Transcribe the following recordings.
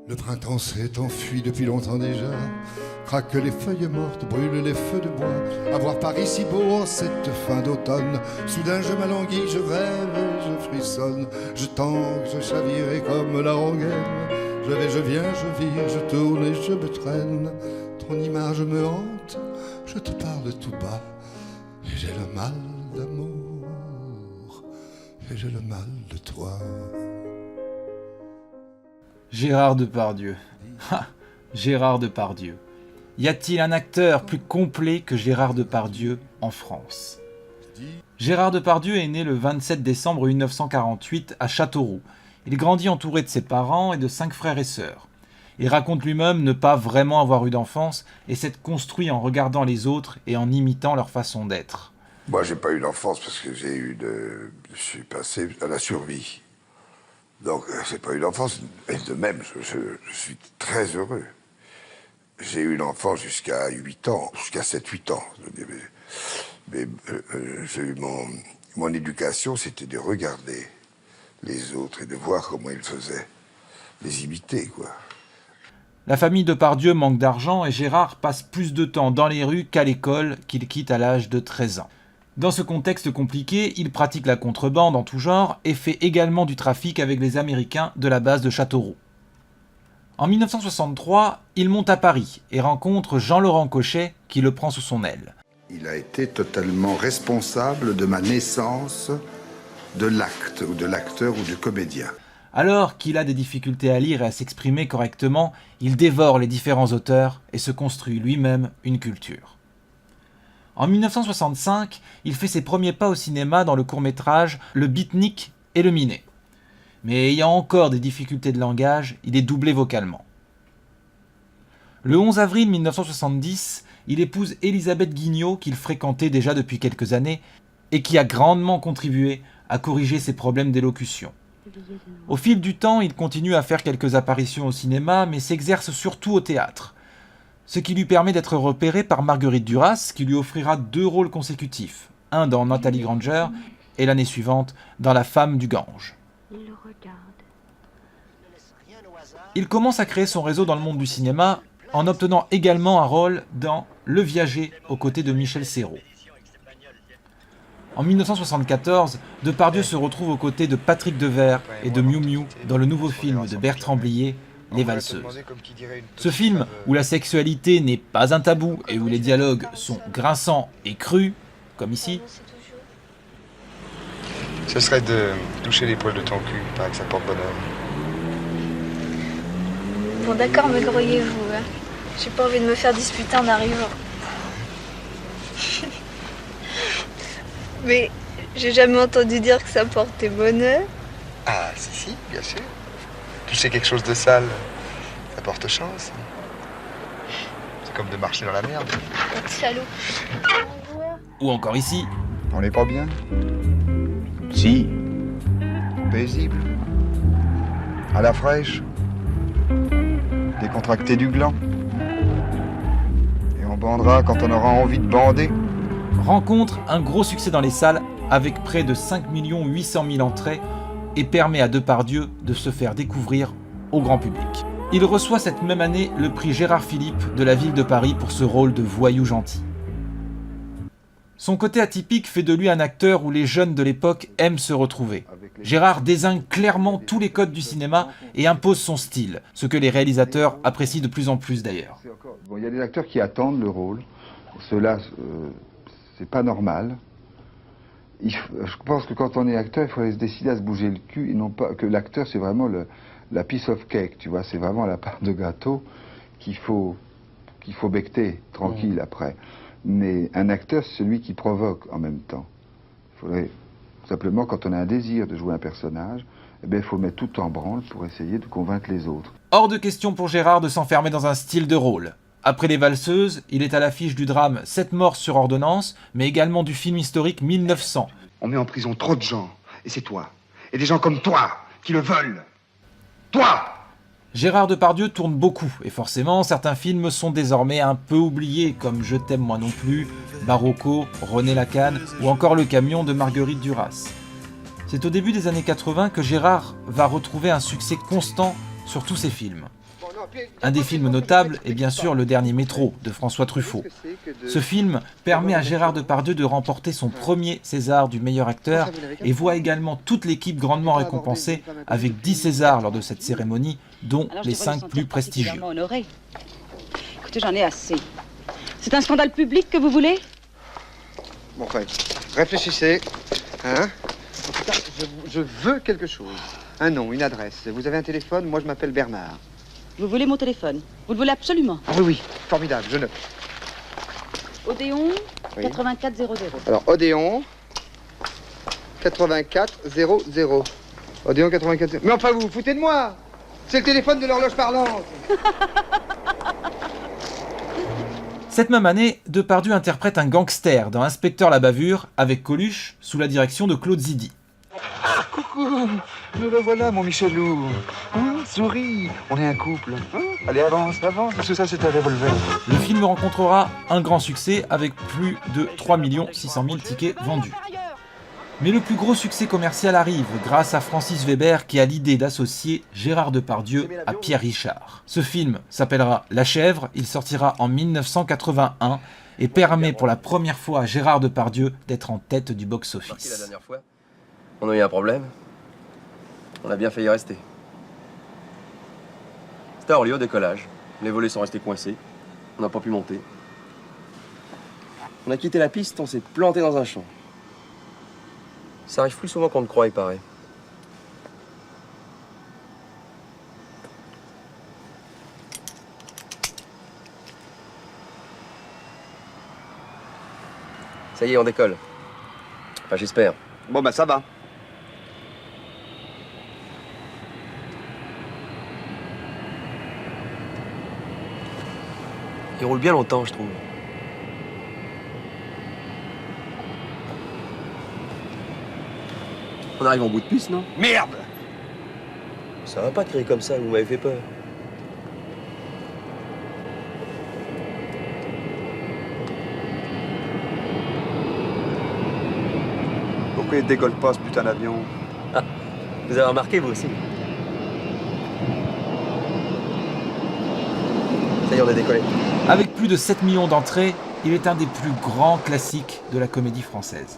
Le printemps s'est enfui depuis longtemps déjà. Craquent les feuilles mortes, brûlent les feux de bois. À voir Paris si beau en cette fin d'automne. Soudain je m'alanguis, je rêve et je frissonne. Je tangue, je chavire et comme la rengaine. Je vais, je viens, je vire, je tourne et je me traîne. Ton image me hante, je te parle tout bas. Et j'ai le mal d'amour, et j'ai le mal de toi. Gérard Depardieu. Ha, Gérard Depardieu. Y a-t-il un acteur plus complet que Gérard Depardieu en France? Gérard Depardieu est né le 27 décembre 1948 à Châteauroux. Il grandit entouré de ses parents et de 5 frères et sœurs. Il raconte lui-même ne pas vraiment avoir eu d'enfance et s'être construit en regardant les autres et en imitant leur façon d'être. Moi, j'ai pas eu d'enfance parce que je suis passé à la survie. Donc, j'ai pas eu d'enfance. Et de même, je suis très heureux. J'ai eu une enfance jusqu'à 8 ans, jusqu'à 7-8 ans. Mais j'ai eu mon éducation, c'était de regarder les autres et de voir comment ils faisaient, les imiter, quoi. La famille Depardieu manque d'argent et Gérard passe plus de temps dans les rues qu'à l'école qu'il quitte à l'âge de 13 ans. Dans ce contexte compliqué, il pratique la contrebande en tout genre et fait également du trafic avec les Américains de la base de Châteauroux. En 1963, il monte à Paris et rencontre Jean-Laurent Cochet qui le prend sous son aile. Il a été totalement responsable de ma naissance, de l'acte, ou de l'acteur ou du comédien. Alors qu'il a des difficultés à lire et à s'exprimer correctement, il dévore les différents auteurs et se construit lui-même une culture. En 1965, il fait ses premiers pas au cinéma dans le court-métrage Le Beatnik et le Minet. Mais ayant encore des difficultés de langage, il est doublé vocalement. Le 11 avril 1970, il épouse Elisabeth Guignot qu'il fréquentait déjà depuis quelques années et qui a grandement contribué à corriger ses problèmes d'élocution. Au fil du temps, il continue à faire quelques apparitions au cinéma, mais s'exerce surtout au théâtre. Ce qui lui permet d'être repéré par Marguerite Duras, qui lui offrira 2 rôles consécutifs, un dans Nathalie Granger et l'année suivante dans La Femme du Gange. Il commence à créer son réseau dans le monde du cinéma en obtenant également un rôle dans Le Viager aux côtés de Michel Serrault. En 1974, Depardieu se retrouve aux côtés de Patrick Devers et de Miou Miou dans le nouveau film de Bertrand Blier, Les Valseuses. Ce film, où la sexualité n'est pas un tabou et où les dialogues sont grinçants et crus, comme ici, ce serait de toucher les poils de ton cul, il paraît que ça porte bonheur. Bon d'accord, me grouillez-vous, hein. J'ai pas envie de me faire disputer en arrivant. Mais j'ai jamais entendu dire que ça portait bonheur. Ah, si, bien sûr. Toucher quelque chose de sale, ça porte chance. C'est comme de marcher dans la merde. Votre salaud. ou encore ici, On n'est pas bien? Si. Paisible. À la fraîche. Décontracté du gland. Et on bandera quand on aura envie de bander. rencontre un gros succès dans les salles avec près de 5 800 000 entrées et permet à Depardieu de se faire découvrir au grand public. Il reçoit cette même année le prix Gérard Philipe de la ville de Paris pour ce rôle de voyou gentil. Son côté atypique fait de lui un acteur où les jeunes de l'époque aiment se retrouver. Gérard désigne clairement tous les codes du cinéma et impose son style, ce que les réalisateurs apprécient de plus en plus d'ailleurs. Bon, il y a des acteurs qui attendent le rôle. Ceux-là, c'est pas normal. Je pense que quand on est acteur, il faudrait se décider à se bouger le cul et non pas que l'acteur, c'est vraiment la piece of cake, tu vois, c'est vraiment la part de gâteau qu'il faut becqueter tranquille après. Mais un acteur, c'est celui qui provoque en même temps. Il faudrait simplement, quand on a un désir de jouer un personnage, eh bien, il faut mettre tout en branle pour essayer de convaincre les autres. Hors de question pour Gérard de s'enfermer dans un style de rôle. Après Les Valseuses, il est à l'affiche du drame 7 morts sur ordonnance, mais également du film historique 1900. On met en prison trop de gens, et c'est toi. Et des gens comme toi, qui le veulent. Toi! Gérard Depardieu tourne beaucoup, et forcément, certains films sont désormais un peu oubliés, comme Je t'aime moi non plus, Barocco, René Lacan, ou encore Le Camion de Marguerite Duras. C'est au début des années 80 que Gérard va retrouver un succès constant sur tous ses films. Un des films notables est bien sûr Le Dernier Métro de François Truffaut. Ce film permet à Gérard Depardieu de remporter son premier César du meilleur acteur et voit également toute l'équipe grandement récompensée avec 10 Césars lors de cette cérémonie, dont les 5 plus prestigieux. Écoutez, j'en ai assez. C'est un scandale public que vous voulez? Bon, enfin, réfléchissez. Hein? En tout cas, je veux quelque chose. Un nom, une adresse. Vous avez un téléphone? Moi, je m'appelle Bernard. Vous voulez mon téléphone? Vous le voulez absolument? Ah oui, oui, formidable, je note. Odéon Oui. 8400. Alors, Odéon 8400. Odéon 8400. Mais enfin, vous vous foutez de moi! C'est le téléphone de l'horloge parlante! Cette même année, Depardieu interprète un gangster dans Inspecteur la bavure avec Coluche sous la direction de Claude Zidi. Coucou, me revoilà, mon Michelou. Hein, souris, on est un couple. Hein, allez, avance, avance, parce que ça, c'est un revolver. Le film rencontrera un grand succès avec plus de 3 600 000 tickets vendus. Mais le plus gros succès commercial arrive grâce à Francis Weber qui a l'idée d'associer Gérard Depardieu à Pierre Richard. Ce film s'appellera La Chèvre, il sortira en 1981 et permet pour la première fois à Gérard Depardieu d'être en tête du box-office. La dernière fois, on a eu un problème. On a bien failli rester. C'était à Orly au décollage. Les volets sont restés coincés. On n'a pas pu monter. On a quitté la piste, on s'est planté dans un champ. Ça arrive plus souvent qu'on ne croit, il paraît. Ça y est, on décolle. Enfin, j'espère. Bon, bah, ça va. Il roule bien longtemps, je trouve. On arrive en bout de piste, non? Merde! Ça va pas de crier comme ça, vous m'avez fait peur. Pourquoi il décolle pas, ce putain d'avion? Vous avez remarqué, vous aussi? Ça y est, on a décollé. Avec plus de 7 millions d'entrées, il est un des plus grands classiques de la comédie française.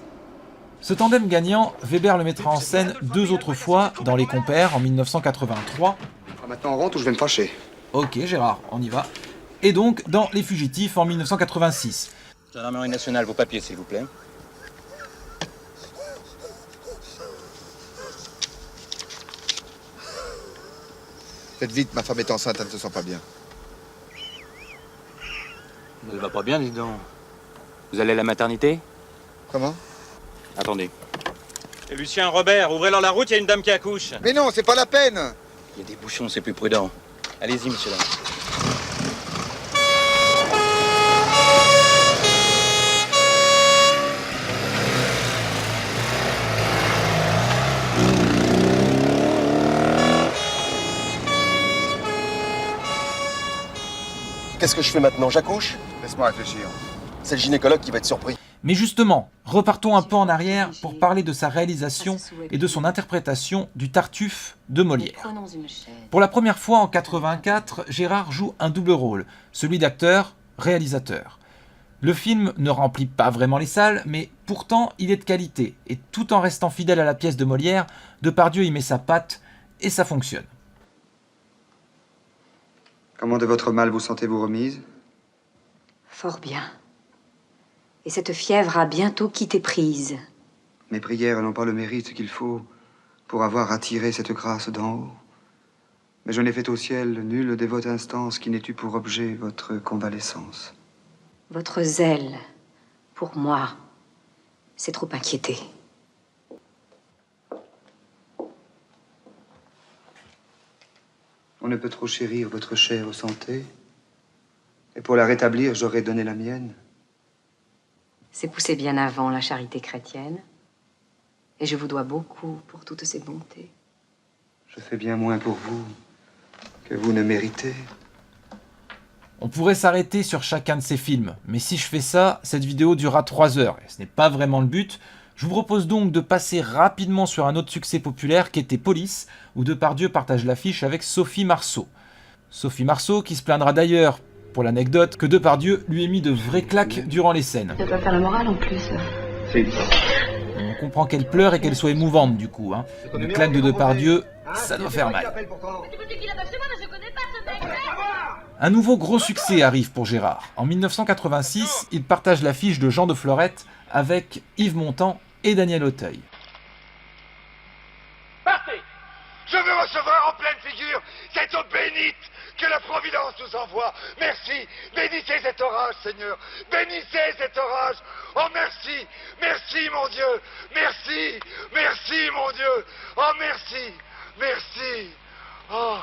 Ce tandem gagnant, Weber le mettra en scène 2 autres fois dans Les Compères en 1983. Maintenant, on rentre ou je vais me fâcher. Ok Gérard, on y va. Et donc dans Les Fugitifs en 1986. Gendarmerie nationale, vos papiers, s'il vous plaît. Faites vite, ma femme est enceinte, elle ne se sent pas bien. Elle va pas bien, dis donc. Vous allez à la maternité? Comment? Attendez. Et Lucien, Robert, ouvrez-leur la route, il y a une dame qui accouche. Mais non, c'est pas la peine! Il y a des bouchons, c'est plus prudent. Allez-y, monsieur là. Qu'est-ce que je fais maintenant? J'accouche? Laisse-moi réfléchir. C'est le gynécologue qui va être surpris. Mais justement, repartons un peu en arrière pour parler de sa réalisation et de son interprétation du Tartuffe de Molière. Pour la première fois en 84, Gérard joue un double rôle, celui d'acteur-réalisateur. Le film ne remplit pas vraiment les salles, mais pourtant il est de qualité, et tout en restant fidèle à la pièce de Molière, Depardieu y met sa patte, et ça fonctionne. Comment de votre mal vous sentez-vous remise? Fort bien. Et cette fièvre a bientôt quitté prise. Mes prières n'ont pas le mérite qu'il faut pour avoir attiré cette grâce d'en haut. Mais je n'ai fait au ciel nulle dévote instance qui n'ait eu pour objet votre convalescence. Votre zèle, pour moi, c'est trop inquiété. On ne peut trop chérir votre chère santé. Et pour la rétablir, j'aurais donné la mienne. C'est poussé bien avant la charité chrétienne. Et je vous dois beaucoup pour toutes ces bontés. Je fais bien moins pour vous que vous ne méritez. On pourrait s'arrêter sur chacun de ces films, mais si je fais ça, cette vidéo durera 3 heures, et ce n'est pas vraiment le but. Je vous propose donc de passer rapidement sur un autre succès populaire qui était Police, où Depardieu partage l'affiche avec Sophie Marceau. Sophie Marceau, qui se plaindra d'ailleurs, pour l'anecdote, que Depardieu lui ait mis de vraies claques durant les scènes. Ça doit faire la morale en plus. On comprend qu'elle pleure et qu'elle soit émouvante du coup. Une claque de Depardieu, ça doit faire mal. Un nouveau gros succès arrive pour Gérard. En 1986, il partage l'affiche de Jean de Florette avec Yves Montand et Daniel Auteuil. Partez! Je veux recevoir en pleine figure cette eau bénite que la Providence nous envoie. Merci. Bénissez cet orage, Seigneur. Bénissez cet orage. Oh, merci. Merci, mon Dieu. Merci. Merci, mon Dieu. Oh, merci. Merci. Oh.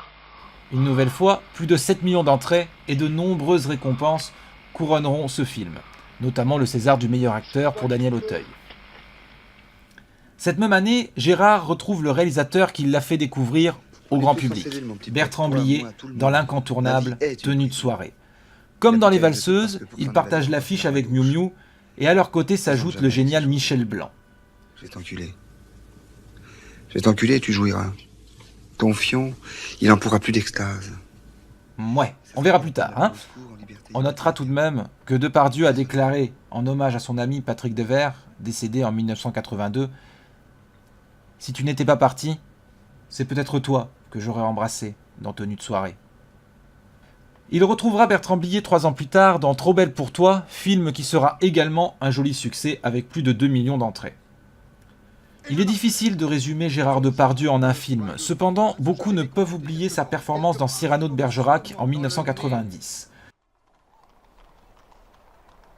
Une nouvelle fois, plus de 7 millions d'entrées et de nombreuses récompenses couronneront ce film, notamment le César du meilleur acteur pour Daniel Auteuil. Cette même année, Gérard retrouve le réalisateur qui l'a fait découvrir au grand public, Bertrand Blier, dans l'incontournable Tenue de soirée. Comme dans Les Valseuses, ils partagent l'affiche avec Miou Miou, et à leur côté s'ajoute le génial Michel Blanc. Je vais t'enculer. Je vais t'enculer et tu jouiras. Ton fion, il en pourra plus d'extase. Ouais, on verra plus tard. On notera tout de même que Depardieu a déclaré, en hommage à son ami Patrick Devers, décédé en 1982, « Si tu n'étais pas parti, c'est peut-être toi que j'aurais embrassé dans Tenue de soirée. » Il retrouvera Bertrand Blier 3 ans plus tard dans Trop belle pour toi, film qui sera également un joli succès avec plus de 2 millions d'entrées. Il est difficile de résumer Gérard Depardieu en un film, cependant beaucoup ne peuvent oublier sa performance dans Cyrano de Bergerac en 1990.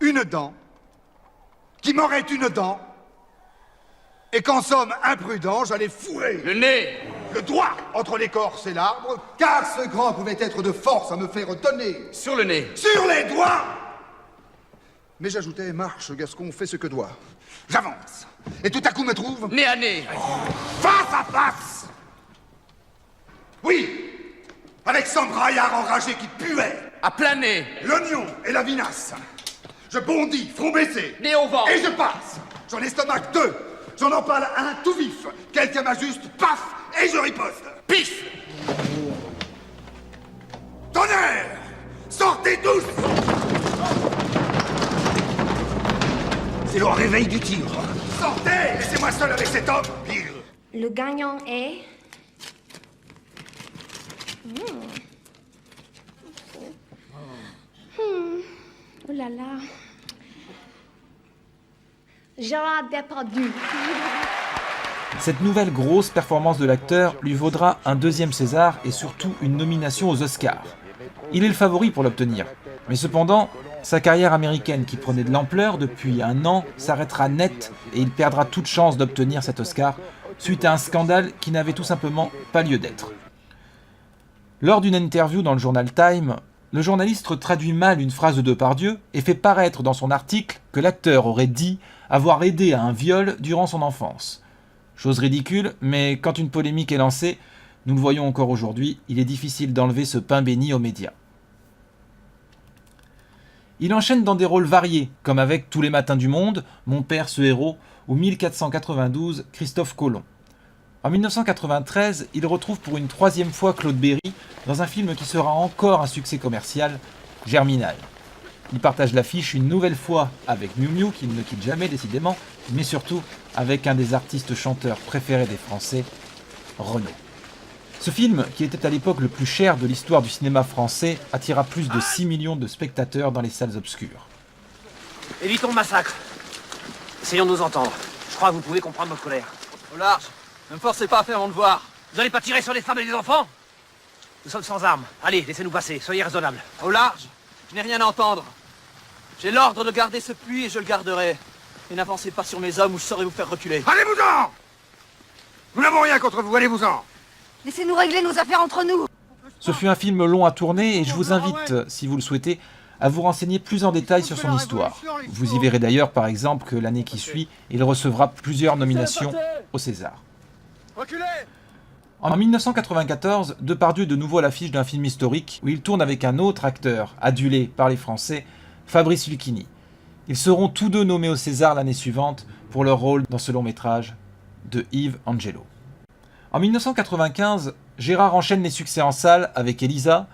Une dent qui m'aurait une dent et qu'en somme imprudent j'allais fourrer le nez, le doigt entre l'écorce et l'arbre, car ce grand pouvait être de force à me faire donner sur le nez, sur les doigts. Mais j'ajoutais, marche Gascon, fais ce que doit. J'avance et tout à coup me trouve nez à nez, face à face. Oui, avec son braillard enragé qui puait à plein nez, l'oignon et la vinasse. Je bondis, front baissé, nez au vent, et je passe. J'en estomac 2, j'en empale un tout vif. Quelqu'un m'ajuste, paf, et je riposte. Pif. Tonnerre, sortez tous. C'est le réveil du tigre. Sortez, laissez-moi seul avec cet homme. Pire. Le gagnant est... Oh là là. Gérard Depardieu. Cette nouvelle grosse performance de l'acteur lui vaudra un 2e César et surtout une nomination aux Oscars. Il est le favori pour l'obtenir. Mais cependant, sa carrière américaine qui prenait de l'ampleur depuis un an s'arrêtera net et il perdra toute chance d'obtenir cet Oscar suite à un scandale qui n'avait tout simplement pas lieu d'être. Lors d'une interview dans le journal Time, le journaliste traduit mal une phrase de Depardieu et fait paraître dans son article que l'acteur aurait dit avoir aidé à un viol durant son enfance. Chose ridicule, mais quand une polémique est lancée, nous le voyons encore aujourd'hui, il est difficile d'enlever ce pain béni aux médias. Il enchaîne dans des rôles variés, comme avec Tous les matins du monde, Mon père ce héros, ou 1492, Christophe Colomb. En 1993, il retrouve pour une 3e fois Claude Berry dans un film qui sera encore un succès commercial, Germinal. Il partage l'affiche une nouvelle fois avec Miou Miou, qu'il ne quitte jamais décidément, mais surtout avec un des artistes chanteurs préférés des Français, Renaud. Ce film, qui était à l'époque le plus cher de l'histoire du cinéma français, attira plus de 6 millions de spectateurs dans les salles obscures. Évitons le massacre. Essayons de nous entendre. Je crois que vous pouvez comprendre notre colère. Au large, ne me forcez pas à faire mon devoir. Vous n'allez pas tirer sur les femmes et les enfants? Nous sommes sans armes. Allez, laissez-nous passer, soyez raisonnables. Au large, je n'ai rien à entendre. J'ai l'ordre de garder ce puits et je le garderai. Et n'avancez pas sur mes hommes ou je saurai vous faire reculer. Allez-vous-en! Nous n'avons rien contre vous, allez-vous-en! Laissez-nous régler nos affaires entre nous. Ce fut un film long à tourner et je vous invite, si vous le souhaitez, à vous renseigner plus en détail sur son histoire. Vous y verrez d'ailleurs par exemple que l'année qui suit, il recevra plusieurs nominations au César. En 1994, Depardieu est de nouveau à l'affiche d'un film historique où il tourne avec un autre acteur, adulé par les Français, Fabrice Lucchini. Ils seront tous deux nommés au César l'année suivante pour leur rôle dans ce long métrage de Yves Angelo. En 1995, Gérard enchaîne les succès en salle avec Elisa,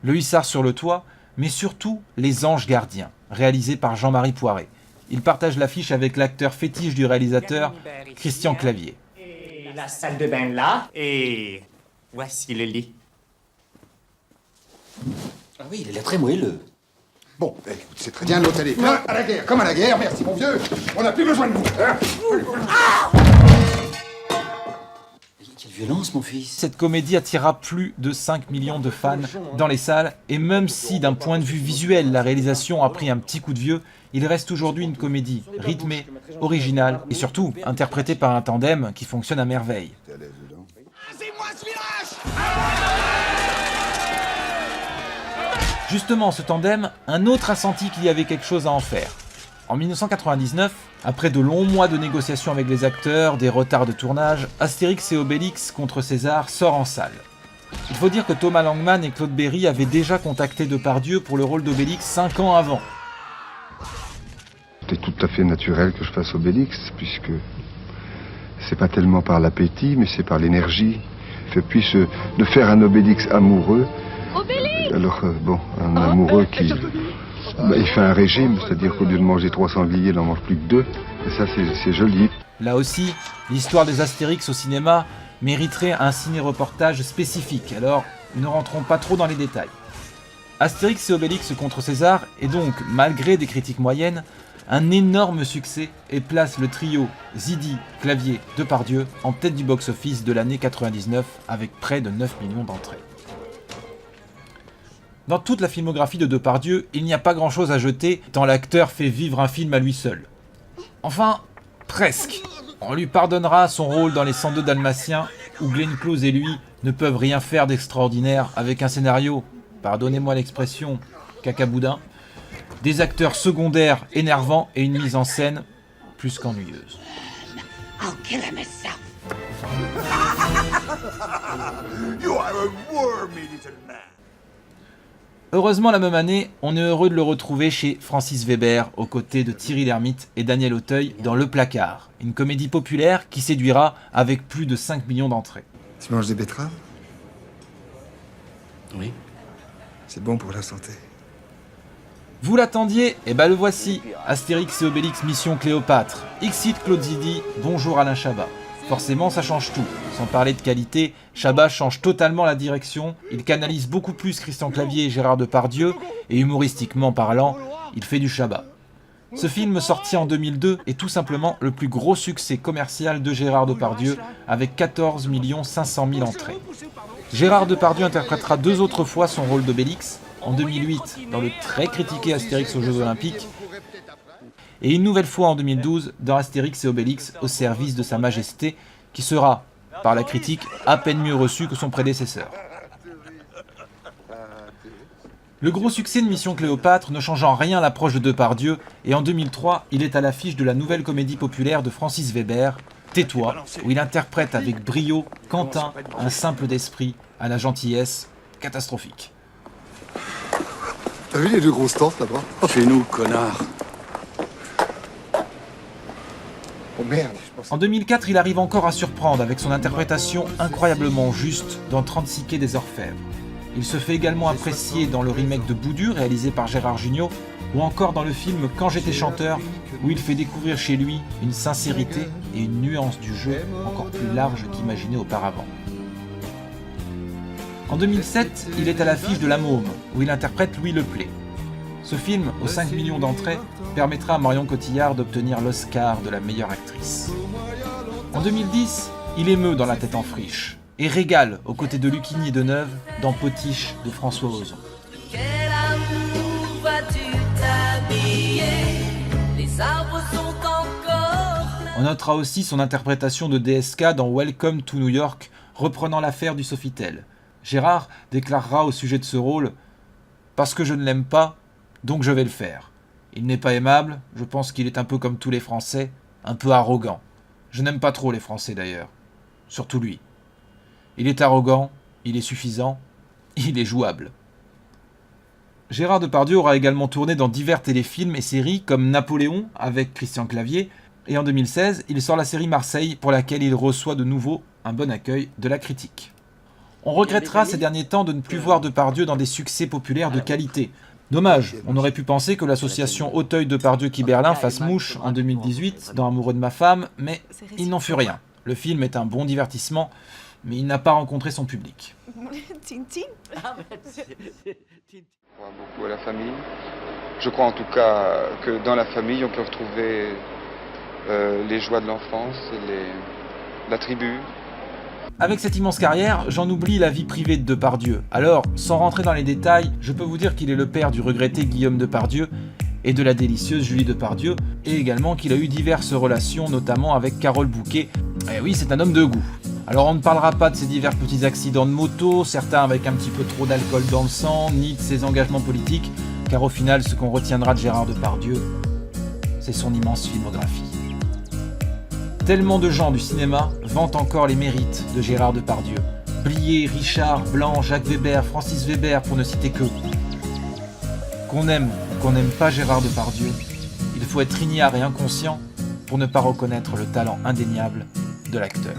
Le hussard sur le toit, mais surtout Les Anges gardiens, réalisé par Jean-Marie Poiret. Il partage l'affiche avec l'acteur fétiche du réalisateur, Christian Clavier. Et la salle de bain là, et voici le lit. Ah oui, il a l'air très moelleux. Bon, écoute, c'est très bien, l'hôtel est plein, à la guerre, comme à la guerre, merci mon vieux. On n'a plus besoin de vous. Hein. Quelle violence, mon fils. Cette comédie attira plus de 5 millions de fans dans les salles, et même si d'un point de vue visuel, la réalisation a pris un petit coup de vieux, il reste aujourd'hui une comédie rythmée, originale, et surtout interprétée par un tandem qui fonctionne à merveille. Justement, ce tandem, un autre a senti qu'il y avait quelque chose à en faire. En 1999, après de longs mois de négociations avec les acteurs, des retards de tournage, Astérix et Obélix contre César sort en salle. Il faut dire que Thomas Langmann et Claude Berry avaient déjà contacté Depardieu pour le rôle d'Obélix 5 ans avant. C'était tout à fait naturel que je fasse Obélix, puisque c'est pas tellement par l'appétit, mais c'est par l'énergie. Et puis de faire un Obélix amoureux. Obélix ! Alors, bon, un amoureux qui... il fait un régime, c'est-à-dire qu'au lieu de manger 3 sangliers, il n'en mange plus que 2. Et ça, c'est joli. Là aussi, l'histoire des Astérix au cinéma mériterait un ciné-reportage spécifique, alors ne rentrons pas trop dans les détails. Astérix et Obélix contre César est donc, malgré des critiques moyennes, un énorme succès et place le trio Zidi, Clavier, Depardieu en tête du box-office de l'année 99 avec près de 9 millions d'entrées. Dans toute la filmographie de Depardieu, il n'y a pas grand-chose à jeter tant l'acteur fait vivre un film à lui seul. Enfin, presque. On lui pardonnera son rôle dans Les 102 Dalmatiens où Glenn Close et lui ne peuvent rien faire d'extraordinaire avec un scénario, pardonnez-moi l'expression, cacaboudin, des acteurs secondaires énervants et une mise en scène plus qu'ennuyeuse. I'll kill him myself. You are a wormy little man. Heureusement, la même année, on est heureux de le retrouver chez Francis Weber, aux côtés de Thierry Lhermitte et Daniel Auteuil dans Le Placard, une comédie populaire qui séduira avec plus de 5 millions d'entrées. Tu manges des betteraves? Oui. C'est bon pour la santé. Vous l'attendiez? Eh ben le voici, Astérix et Obélix Mission Cléopâtre, Xit Claude Zidi, bonjour Alain Chabat. Forcément, ça change tout. Sans parler de qualité, Chabat change totalement la direction, il canalise beaucoup plus Christian Clavier et Gérard Depardieu, et humoristiquement parlant, il fait du Chabat. Ce film, sorti en 2002, est tout simplement le plus gros succès commercial de Gérard Depardieu, avec 14 500 000 entrées. Gérard Depardieu interprétera 2 autres fois son rôle d'Obélix, en 2008 dans le très critiqué Astérix aux Jeux Olympiques, et une nouvelle fois en 2012 dans Astérix et Obélix au service de Sa Majesté, qui sera, par la critique, à peine mieux reçu que son prédécesseur. Le gros succès de Mission Cléopâtre ne change en rien l'approche de Depardieu, et en 2003, il est à l'affiche de la nouvelle comédie populaire de Francis Weber, Tais-toi, où il interprète avec brio Quentin, un simple d'esprit, à la gentillesse catastrophique. T'as vu les 2 grosses tentes là-bas? Chez nous, connard. Oh merde, En 2004, il arrive encore à surprendre avec son interprétation incroyablement juste dans 36 quais des Orfèvres. Il se fait également apprécier dans le remake de Boudu réalisé par Gérard Jugnot, ou encore dans le film Quand j'étais chanteur, où il fait découvrir chez lui une sincérité et une nuance du jeu encore plus large qu'imaginé auparavant. En 2007, il est à l'affiche de La Môme, où il interprète Louis Leplay. Ce film, aux 5 millions d'entrées, permettra à Marion Cotillard d'obtenir l'Oscar de la meilleure actrice. En 2010, il émeut dans La Tête en friche, et régale aux côtés de Lucchini et Deneuve dans Potiche de François Ozon. Quel amour vas-tu t'habiller? Les arbres sont encore... On notera aussi son interprétation de DSK dans Welcome to New York, reprenant l'affaire du Sofitel. Gérard déclarera au sujet de ce rôle « Parce que je ne l'aime pas, donc je vais le faire. Il n'est pas aimable, je pense qu'il est un peu comme tous les Français, un peu arrogant. Je n'aime pas trop les Français d'ailleurs. Surtout lui. Il est arrogant, il est suffisant, il est jouable. » Gérard Depardieu aura également tourné dans divers téléfilms et séries comme Napoléon avec Christian Clavier, et en 2016, il sort la série Marseille pour laquelle il reçoit de nouveau un bon accueil de la critique. On regrettera ces derniers temps de ne plus voir Depardieu dans des succès populaires de qualité. Dommage, on aurait pu penser que l'association Auteuil-Depardieu-Quiberlin fasse mouche en 2018 dans Amoureux de ma femme, mais il n'en fut rien. Le film est un bon divertissement, mais il n'a pas rencontré son public. Je crois beaucoup à la famille. Je crois en tout cas que dans la famille, on peut retrouver les joies de l'enfance, la tribu. Avec cette immense carrière, j'en oublie la vie privée de Depardieu. Alors, sans rentrer dans les détails, je peux vous dire qu'il est le père du regretté Guillaume Depardieu et de la délicieuse Julie Depardieu, et également qu'il a eu diverses relations, notamment avec Carole Bouquet. Et oui, c'est un homme de goût. Alors on ne parlera pas de ses divers petits accidents de moto, certains avec un petit peu trop d'alcool dans le sang, ni de ses engagements politiques, car au final, ce qu'on retiendra de Gérard Depardieu, c'est son immense filmographie. Tellement de gens du cinéma vantent encore les mérites de Gérard Depardieu. Blier, Richard, Blanc, Jacques Weber, Francis Weber, pour ne citer que. Qu'on aime ou qu'on n'aime pas Gérard Depardieu, il faut être ignare et inconscient pour ne pas reconnaître le talent indéniable de l'acteur.